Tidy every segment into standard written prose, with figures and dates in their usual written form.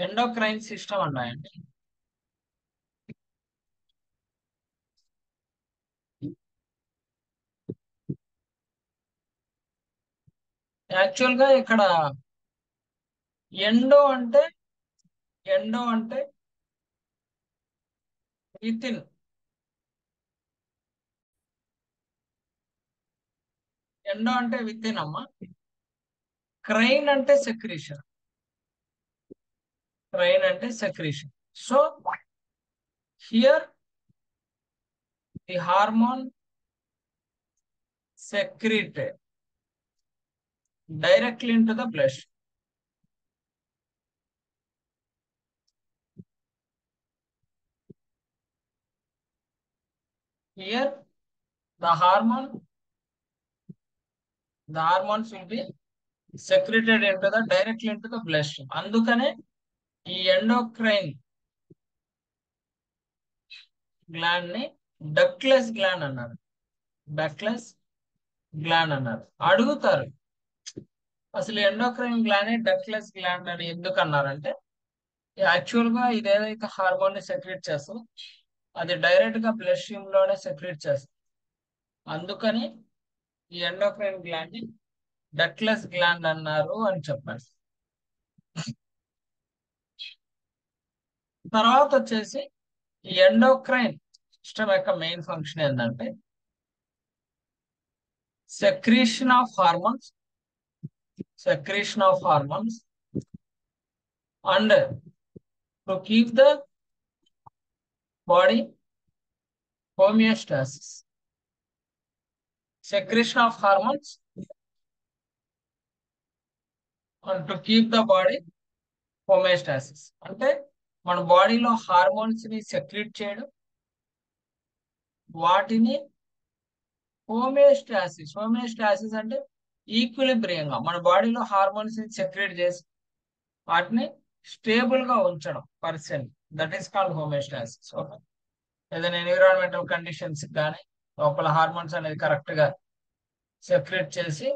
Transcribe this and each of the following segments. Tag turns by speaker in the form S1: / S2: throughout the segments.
S1: Endocrine system అన్నాయండి. Actual గా ఇక్కడ endo అంటే ఎండో అంటే విత్ ఇన్, ఎండో అంటే విత్ ఇన్ అమ్మా. క్రైన్ అంటే సెక్రీషన్, క్రైన్ అంటే secretion. So here the hormone secreted directly into the blood. Here the hormones will be secreted into the directly into the bloodstream. అందుకనే ఈ endocrine gland ని ductless gland అన్నారు. Ductless gland అన్నారు. అడుగుతారు అసలు endocrine gland ని ductless gland అని ఎందుకు అన్నారంటే, యాక్చువల్ గా ఇదేదైతే హార్మోన్ ని సెక్రెట్ చేస్తుందో అది డైరెక్ట్ గా బ్లడ్ స్ట్రీమ్ లోనే సెక్రెట్ చేస్తుంది. అందుకని ఈ ఎండోక్రైన్ గ్లాండ్ ని డక్లెస్ గ్లాండ్ అన్నారు అని చెప్పారు. తర్వాత వచ్చేసి ఈ ఎండోక్రైన్ సిస్టమ్ యొక్క మెయిన్ ఫంక్షన్ ఏంటంటే secretion of hormones, secretion of hormones and to keep the body homeostasis. Secretion of hormones and to keep the body homeostasis అంటే మన బాడీలో హార్మోన్స్ ని సెక్రీట్ చేయడం, వాటిని హోమియోస్టాసిస్, హోమియోస్టాసిస్ అంటే ఈక్విలిబ్రియంగా మన బాడీలో హార్మోన్స్ ని సెక్రేట్ చేసి వాటిని స్టేబుల్ గా ఉంచడం person, that is called homeostasis. Okay, ఏదైనా ఎన్విరాన్మెంటల్ కండిషన్స్ కానీ లోపల హార్మోన్స్ అనేది కరెక్ట్ గా సెక్రేట్ చేసి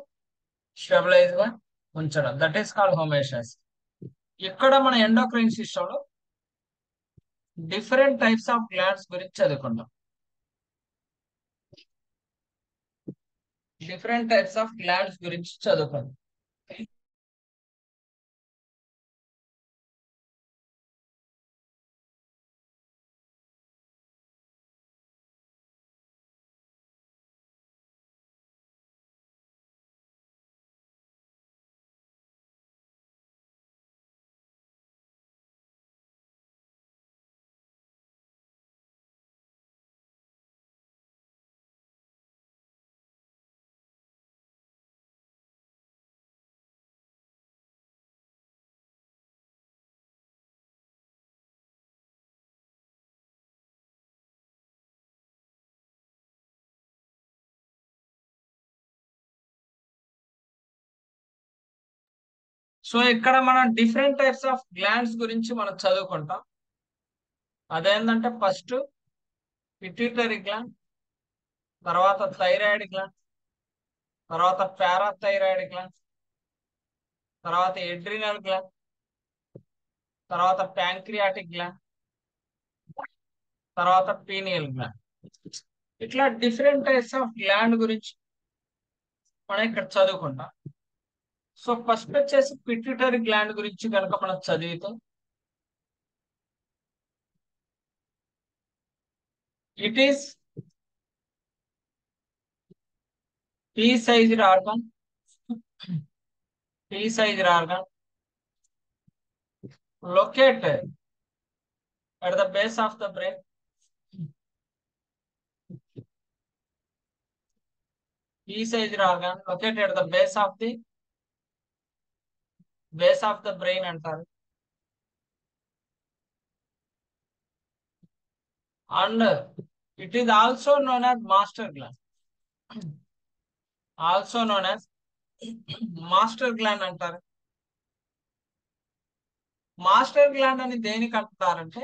S1: స్టెబిలైజ్ గా ఉంచడం, దట్ ఈస్ కాల్డ్ హోమియోస్టాసిస్. ఇక్కడ మన ఎండోక్రైన్ సిస్టమ్ లో డిఫరెంట్ టైప్స్ ఆఫ్ గ్లాండ్స్ గురించి చదువుకుందాం. డిఫరెంట్ టైప్స్ ఆఫ్ గ్లాండ్స్ గురించి చదువుకుందాం. సో ఇక్కడ మనం డిఫరెంట్ టైప్స్ ఆఫ్ గ్లాండ్స్ గురించి మనం చదువుకుంటాం. అదేంటంటే ఫస్ట్ పిట్యూటరీ గ్లాండ్, తర్వాత థైరాయిడ్ గ్లాండ్, తర్వాత పారాథైరాయిడ్ గ్లాండ్, తర్వాత ఎడ్రినల్ గ్లాండ్, తర్వాత ప్యాంక్రియాటిక్ గ్లాండ్, తర్వాత పీనియల్ గ్లాండ్. ఇట్లా డిఫరెంట్ టైప్స్ ఆఫ్ గ్లాండ్ గురించి మనం ఇక్కడ చదువుకుంటాం. సో ఫస్ట్ వచ్చేసి పిట్యూటరీ గ్లాండ్ గురించి కనుక మనం చదివితే, it is pea-sized organ, pea-sized organ located at the base of the brain. Pea-sized organ located at the base of the brain అంటారు. And it is also known as master gland. Also known as master gland అంటారు. Master gland అని దేనికి అంటారంటే,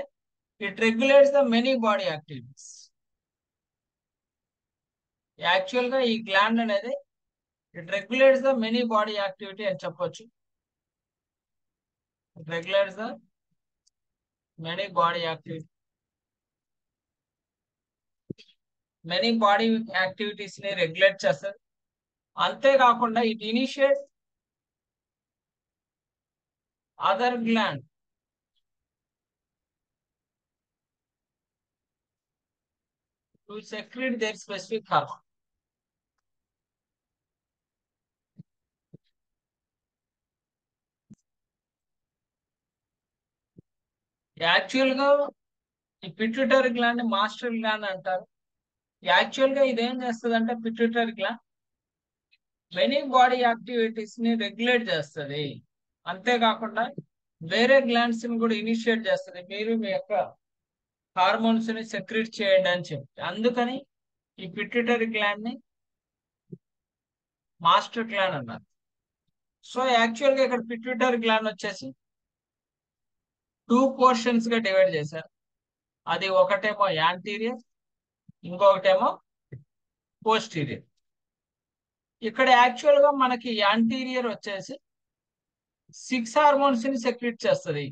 S1: it regulates the many body activities. Actual గా ఈ gland అనేది it regulates the many body activity అని చెప్పొచ్చు. It regulates the many body activity many body activities ని రెగ్యులేట్ చేస్తుంది. అంతేకాకుండా it initiate other gland to secrete their specific hormone. Actual గా ఈ పిట్యూటరీ గ్లాండ్ మాస్టర్ గ్లాండ్ అంటారు. Actual గా ఇదేం చేస్తుంది అంటే pituitary gland many body activities ని రెగ్యులేట్ చేస్తుంది. అంతేకాకుండా వేరే గ్లాండ్స్ ని కూడా ఇనిషియేట్ చేస్తుంది, మీరు మీ యొక్క హార్మోన్స్ ని సెక్రీట్ చేయండి అని చెప్పి. అందుకని ఈ పిట్యూటరీ గ్లాండ్ ని మాస్టర్ గ్లాండ్ అన్నారు. సో యాక్చువల్ గా ఇక్కడ పిట్యూటరీ గ్లాండ్ వచ్చేసి టూ పోర్షన్స్ గా డివైడ్ చేశారు. అది ఒకటేమో యాంటీరియర్, ఇంకొకటేమో పోస్టీరియర్. ఇక్కడ యాక్చువల్ గా మనకి యాంటీరియర్ వచ్చేసి 6 హార్మోన్స్ ని సెక్రీట్ చేస్తుంది.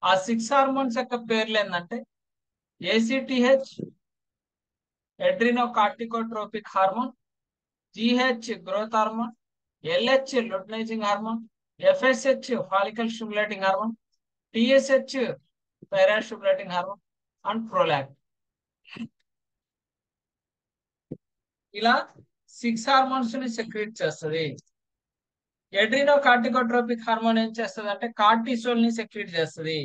S1: ఆ 6 హార్మోన్స్ యొక్క పేర్లు ఏంటంటే ACTH adrenocorticotropic hormone, GH growth hormone, LH luteinizing hormone, FSH follicle stimulating hormone, TSH thyroid stimulating hormone and prolactin. ఇలా 6 హార్మోన్స్ ని సెక్రీట్ చేస్తుంది. ఎడ్రినో కార్టికోట్రోపిక్ హార్మోన్ ఏం చేస్తుంది అంటే కార్టిసోల్ ని సెక్రీట్ చేస్తుంది.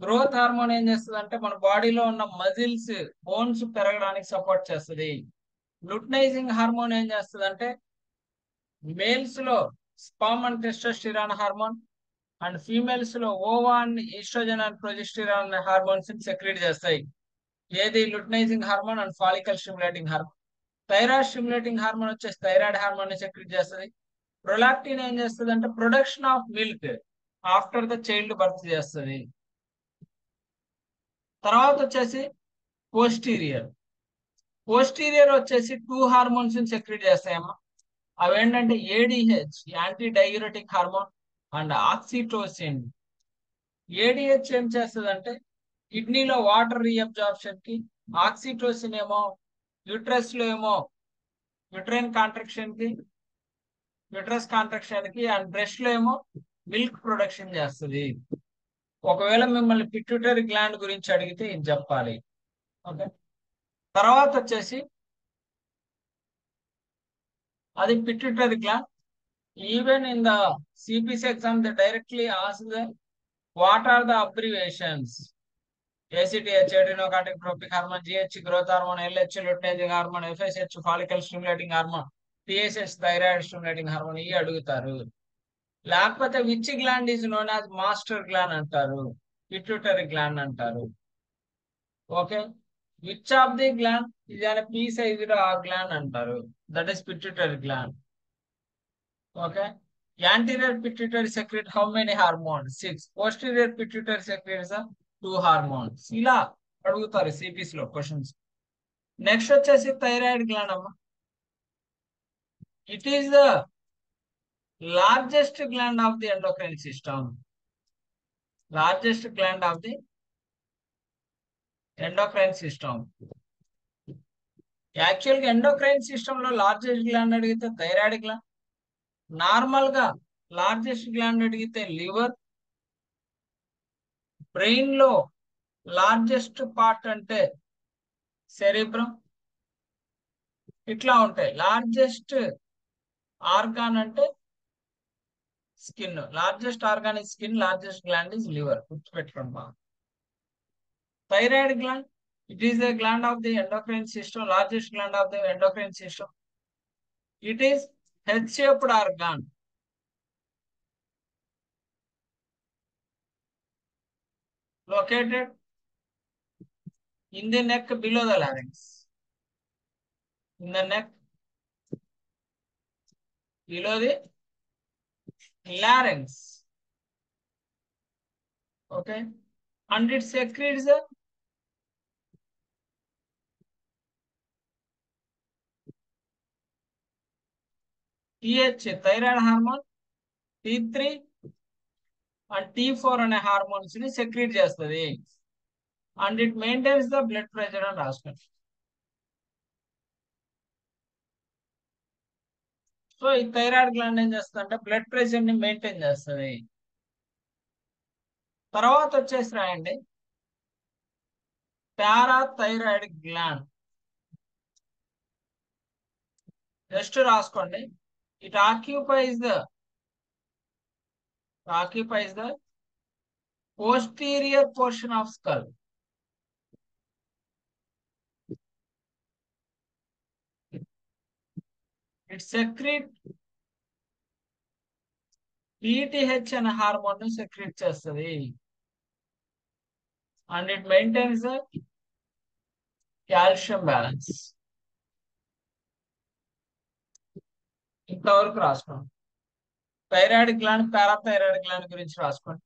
S1: గ్రోత్ హార్మోన్ ఏం చేస్తుంది అంటే మన బాడీలో ఉన్న మజిల్స్ బోన్స్ పెరగడానికి సపోర్ట్ చేస్తుంది. లుటనైజింగ్ హార్మోన్ ఏం చేస్తుంది అంటే మేల్స్ లో sperm and testosterone hormone and females లో ova and oestrogen and progesterone hormones ని సెక్రీట్ చేస్తాయి. ఏది luteinizing hormone and follicle stimulating hormone. Thyroid stimulating hormone వచ్చేసి థైరాయిడ్ హార్మోన్ ని సెక్రీట్ చేస్తుంది. ప్రొలాక్టిన్ ఏం చేస్తుంది అంటే production of milk after the child birth చేస్తుంది. తర్వాత వచ్చేసి పోస్టీరియర్. పోస్టీరియర్ వచ్చేసి 2 హార్మోన్స్ ని సెక్రీట్ చేస్తాయమ్మా. అవేంటంటే ADH anti diuretic hormone and oxytocin. ADH ఏం చేస్తుంది అంటే కిడ్నీలో వాటర్ రీఅబ్జార్ప్షన్ కి, ఆక్సిటోసిన్ ఏమో యూట్రస్ లో ఏమో యూట్రైన్ కాంట్రాక్షన్ కి, యూట్రస్ కాంట్రాక్షన్ కి అండ్ బ్రెస్ట్ లో ఏమో మిల్క్ ప్రొడక్షన్ చేస్తుంది. ఒకవేళ మిమ్మల్ని పిట్యూటరీ గ్లాండ్ గురించి అడిగితే ఇది చెప్పాలి. ఓకే, తర్వాత వచ్చేసి అది pituitary gland. Even in the CPC exam they directly ask the what are the abbreviations. ACTH adrenocorticotropic hormone, GH growth hormone, LH luteinizing hormone, FSH follicle stimulating hormone, TSH thyroid stimulating hormone ఇవి అడుగుతారు. లేకపోతే which gland is known as master gland అంటారు, pituitary gland అంటారు. Okay, which of the gland ఇది అనే pea size gland అంటారు, that is pituitary gland. Okay, anterior pituitary secrete how many hormones 6, posterior pituitary secretes 2 hormones. ఇలా అడుగుతారు CPC లో questions. Next వచ్చేసి thyroid gland అమ్మా. It is the largest gland of the endocrine system. Largest gland of the endocrine system. Actual గా endocrine system లో largest gland అడిగితే thyroid gland. Normal గా largest gland అడిగితే లివర్. బ్రెయిన్ లో largest part అంటే cerebrum. ఇట్లా ఉంటాయి. లార్జెస్ట్ ఆర్గాన్ అంటే skin. Largest organ is skin, largest gland is liver. గుర్తుపెట్టుకోండి బాగా. Thyroid gland, it is the gland of the endocrine system, largest gland of the endocrine system. It is head shaped organ. Located in the neck below the larynx. In the neck below the larynx. Okay, and it secretes the TH thyroid hormone, T3 and T4 అనే hormones ని secrete చేస్తుంది. And it maintains the blood pressure అని రాసుకోండి. So ఈ thyroid gland ఏం చేస్తుంది అంటే blood pressure ని మెయింటైన్ చేస్తుంది. తర్వాత వచ్చేసి రాయండి పారాథైరాయిడ్ గ్లాండ్. జస్ట్ రాసుకోండి. It occupies the posterior portion of skull. It secrete PTH అనే హార్మోన్ ను సెక్రీట్ చేస్తుంది. And it maintains the calcium balance. ఇంతవరకు రాసుకోండి. థైరాయిడ్ గ్లాండ్ పారాథైరాయిడ్ గ్లాండ్ గురించి రాసుకోండి.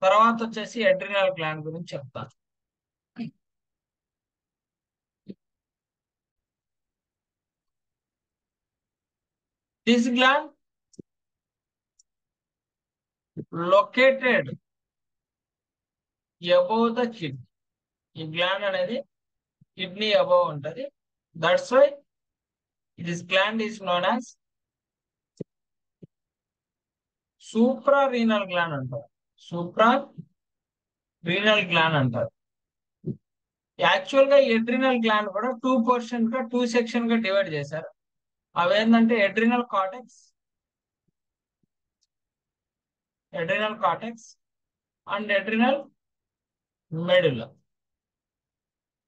S1: తర్వాత వచ్చేసి అడ్రినల్ గ్లాండ్ గురించి చెప్తాను. This gland located above the kidney. ఈ గ్లాండ్ అనేది కిడ్నీ అబౌవ్ ఉంటది. That's why this gland is known as supra renal gland అంటారు. సూప్రా రీనల్ గ్లాండ్ అంటారు. యాక్చువల్ గా ఎడ్రినల్ గ్లాండ్ కూడా టూ సెక్షన్ గా డివైడ్ చేశారు. అవేంటంటే adrenal cortex and adrenal medulla.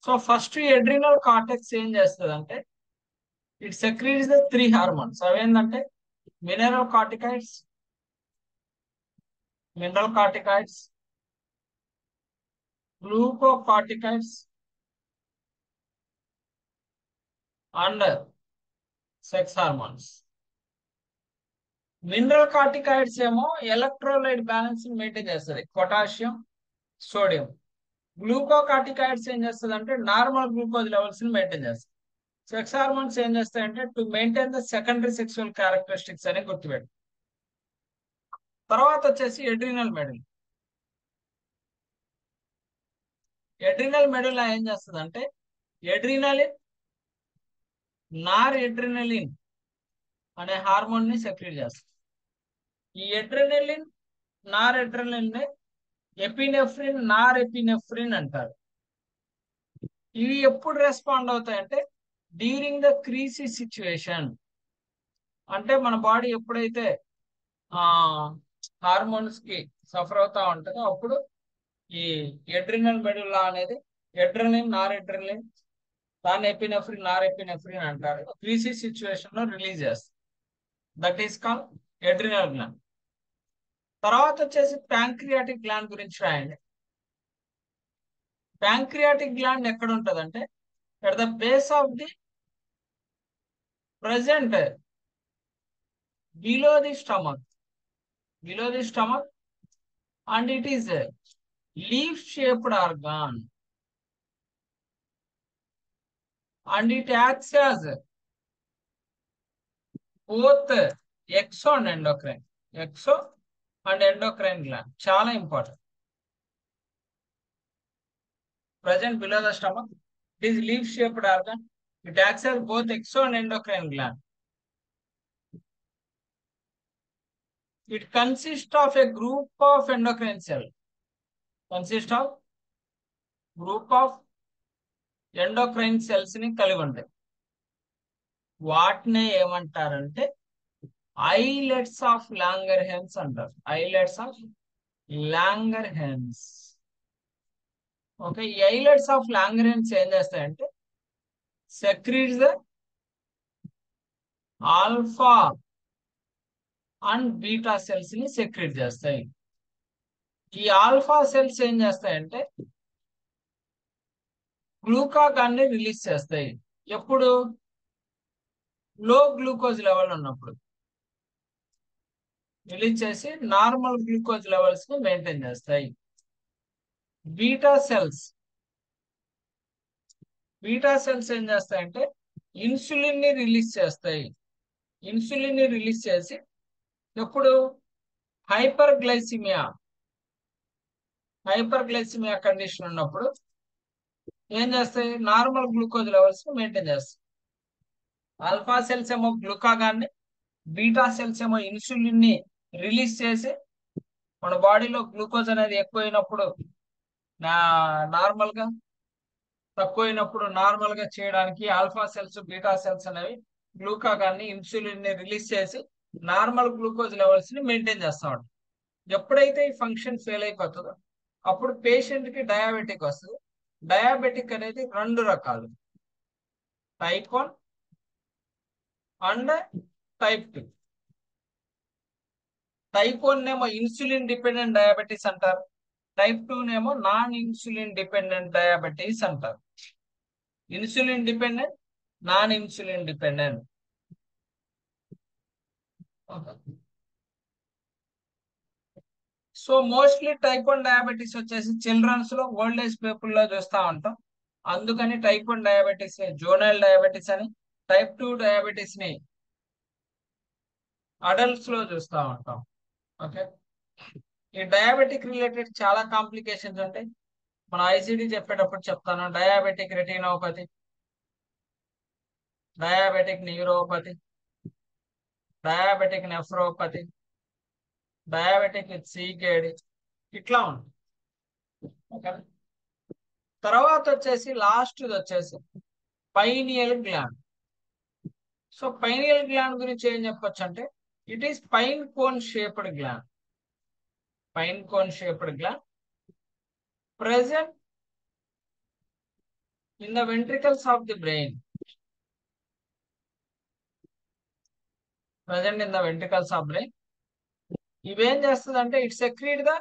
S1: So first adrenal cortex ఏం చేస్తుంది అంటే ఇట్ సెక్రీట్స్ ద 3 హార్మోన్స్. అవేంటంటే mineral corticoids glucocorticoids and sex hormones. Mineral corticoids ఏమో ఎలక్ట్రోలైట్ బ్యాలెన్స్ మెయింటైన్ చేస్తుంది, పొటాషియం సోడియం. గ్లూకోకార్టికాయిడ్స్ ఏం చేస్తుంది అంటే నార్మల్ గ్లూకోజ్ లెవెల్స్ ని మెయింటైన్ చేస్తుంది. సెక్స్ హార్మోన్స్ ఏం చేస్తాయంటే to maintain the secondary sexual characteristics అని గుర్తుపెట్టు. తర్వాత వచ్చేసి ఎడ్రినల్ మెడులా ఏం చేస్తుంది అంటే నార్ ఎడ్రినలిన్ అనే హార్మోన్ ని సెక్రీట్ చేస్తుంది. ఈ నార్ ఎడ్రినలిన్ ని నార్ ఎపినెఫ్రిన్ అంటారు. ఇవి ఎప్పుడు రెస్పాండ్ అవుతాయంటే డ్యూరింగ్ ద క్రీసిస్ సిచ్యువేషన్. అంటే మన బాడీ ఎప్పుడైతే హార్మోన్స్ కి సఫర్ అవుతా ఉంటుందో అప్పుడు ఈ ఎడ్రినల్ మెడులా అనేది నార్ ఎడ్రినలిన్ దాన్ని నార్ ఎపినెఫ్రిన్ అంటారు. క్రీసిస్ సిచ్యువేషన్ లో రిలీజ్ చేస్తుంది. That is called adrenal gland. తర్వాత వచ్చేసి ప్యాంక్రియాటిక్ గ్లాండ్ గురించి రాయండి. ప్యాంక్రియాటిక్ గ్లాండ్ ఎక్కడ ఉంటదంటే at the base of the present below the stomach and it is a leaf shaped organ and it acts as both exo and endocrine gland. చాలా important. present below the stomach, it is leaf shaped organ, it acts as both exo and endocrine gland. It consists of a group of endocrine cells. Endocrine cells ని కలిగి ఉంటాయి. వాటినే ఏమంటారంటే islets of Langerhans అంటారు. Okay, ఈ islets of Langerhans ఏం చేస్తాయంటే secretes the alpha and beta cells ని సెక్రీట్ చేస్తాయి. ఈ ఆల్ఫా సెల్స్ ఏం చేస్తాయంటే గ్లూకాగాన్ ని రిలీజ్ చేస్తాయి. ఎప్పుడు? లో గ్లూకోజ్ లెవెల్ ఉన్నప్పుడు రిలీజ్ చేసి నార్మల్ గ్లూకోజ్ లెవెల్స్ ని మెయింటైన్ చేస్తాయి. బీటా సెల్స్ ఏం చేస్తాయంటే ఇన్సులిన్ ని రిలీజ్ చేస్తాయి. ఇన్సులిన్ ని రిలీజ్ చేసి ఎప్పుడు హైపర్ గ్లైసిమియా హైపర్గ్లైసిమియా కండిషన్ ఉన్నప్పుడు ఏం చేస్తాయి, నార్మల్ గ్లూకోజ్ లెవెల్స్ మెయింటైన్ చేస్తాయి. ఆల్ఫా సెల్స్ ఏమో గ్లూకాగాన్ని, బీటా సెల్స్ ఏమో ఇన్సులిన్ ని రిలీజ్ చేసి మన బాడీలో గ్లూకోజ్ అనేది ఎక్కువైనప్పుడు నా నార్మల్ గా, తక్కువైనప్పుడు నార్మల్ గా చేయడానికి ఆల్ఫా సెల్స్ బీటా సెల్స్ అనేవి గ్లూకాగాన్ని ఇన్సులిన్ ని రిలీజ్ చేసి నార్మల్ గ్లూకోజ్ లెవెల్స్ ని మెయింటైన్ చేస్తా ఉంటాయి. ఎప్పుడైతే ఈ ఫంక్షన్ ఫెయిల్ అయిపోతుందో అప్పుడు పేషెంట్ కి డయాబెటిక్ వస్తుంది. డయాబెటిక్ అనేది రెండు రకాలు, టైప్ 1 అండ్ టైప్ 2. టైప్ 1 నేమో ఇన్సులిన్ డిపెండెంట్ డయాబెటీస్ అంటారు, టైప్ 2 నేమో నాన్ ఇన్సులిన్ డిపెండెంట్ డయాబెటీస్ అంటారు. Insulin dependent, non insulin dependent. So mostly type 1 diabetes వచ్చేసి చిల్డ్రన్స్ లో, ఓల్డ్ ఏజ్ పీపుల్ లో చూస్తూ ఉంటాం. అందుకని టైప్ 1 డయాబెటీస్ ని జోనల్ డయాబెటీస్ అని, టైప్ 2 డయాబెటీస్ ని అడల్ట్స్ లో చూస్తూ ఉంటాం. ఓకే, ఈ డయాబెటిక్ రిలేటెడ్ చాలా కాంప్లికేషన్స్ ఉంటాయి. మన ఐసిడి చెప్పేటప్పుడు చెప్తాను. Diabetic retinopathy, diabetic neuropathy, diabetic nephropathy, diabetic with CKD, ఇట్లా ఉంది. ఓకే, తర్వాత వచ్చేసి లాస్ట్ వచ్చేసి pineal gland. So pineal gland గురించి ఏం చెప్పొచ్చు అంటే, it is pine cone shaped gland. Pine cone shaped gland present in the ventricles of the brain. Present in the ventricles of brain. ఇవేం చేస్తుంది అంటే, ఇట్ సెక్రీట్ ద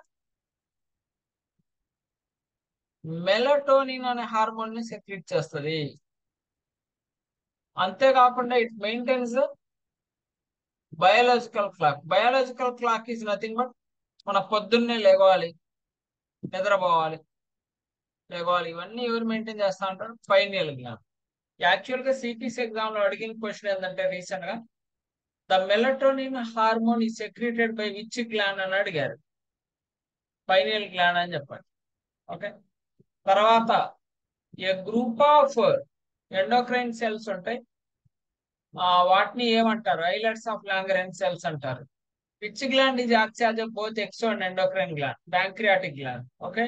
S1: మెలటోనిన్ అనే hormone ని secrete చేస్తుంది. అంతేకాకుండా it maintains biological clock. Biological clock is nothing but మన పొద్దున్నే లేవాలి, నిద్రపోవాలి, లేవాలి, ఇవన్నీ ఎవరు మెయింటైన్ చేస్తా ఉంటారు, పైనియల్ గ్లాండ్. యాక్చువల్ గా సిపిసి ఎగ్జామ్ లో అడిగిన క్వశ్చన్ ఏంటంటే, రీసెంట్ గా the melatonin hormone is secreted by which gland అని అడిగారు. పైనియల్ గ్లాండ్ అని చెప్పండి. ఓకే, తర్వాత a group of endocrine cells ఉంటాయి, వాటిని ఏమంటారు, ఐలెట్స్ ఆఫ్ లాంగరెన్ సెల్స్ అంటారు. Which gland is act both exo and endocrine gland, pancreatic gland. Okay,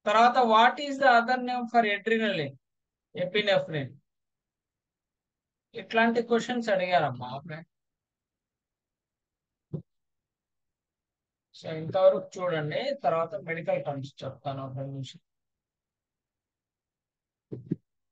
S1: తర్వాత what is the other name for adrenaline, epinephrine. ఇట్లాంటి questions అడిగారమ్మా. Okay, so ఇంతవరకు చూడండి, తర్వాత మెడికల్ టర్మ్స్ చెప్తాను ఒక నిమిషం.